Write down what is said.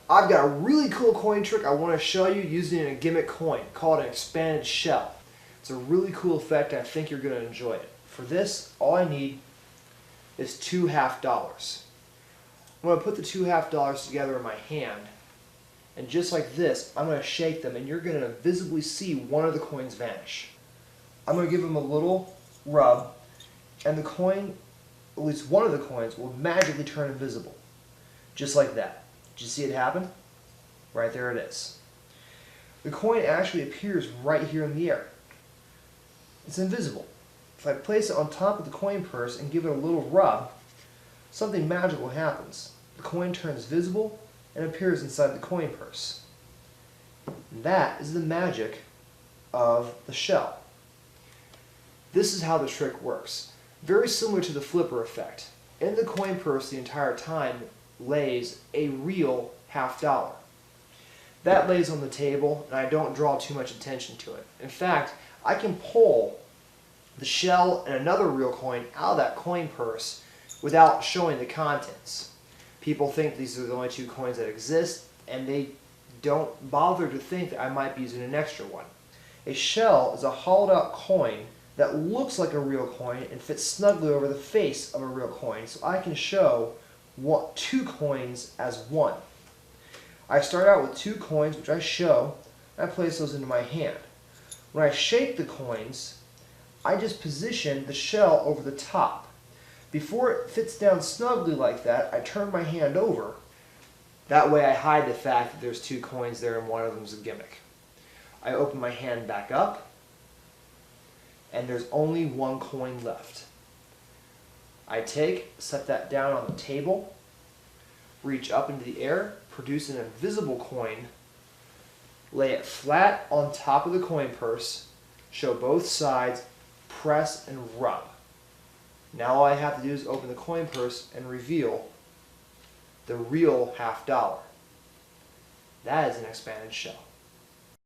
I've got a really cool coin trick I want to show you using a gimmick coin called an expanded shell. It's a really cool effect and I think you're going to enjoy it. For this, all I need is two $half. I'm going to put the two $half together in my hand, and just like this, I'm going to shake them and you're going to visibly see one of the coins vanish. I'm going to give them a little rub and the coin, at least one of the coins, will magically turn invisible. Just like that. Did you see it happen? Right there it is. The coin actually appears right here in the air. It's invisible. If I place it on top of the coin purse and give it a little rub, something magical happens. The coin turns visible and appears inside the coin purse. And that is the magic of the shell. This is how the trick works. Very similar to the flipper effect. In the coin purse the entire time lays a real $half. That lays on the table and I don't draw too much attention to it. In fact, I can pull the shell and another real coin out of that coin purse without showing the contents. People think these are the only two coins that exist and they don't bother to think that I might be using an extra one. A shell is a hollowed out coin that looks like a real coin and fits snugly over the face of a real coin, so I can show two coins as one. I start out with two coins, which I show, and I place those into my hand. When I shake the coins, I just position the shell over the top. Before it fits down snugly like that, I turn my hand over. That way I hide the fact that there's two coins there and one of them is a gimmick. I open my hand back up, and there's only one coin left. I set that down on the table, reach up into the air, produce an invisible coin, lay it flat on top of the coin purse, show both sides, press and rub. Now all I have to do is open the coin purse and reveal the real $half. That is an expanded shell.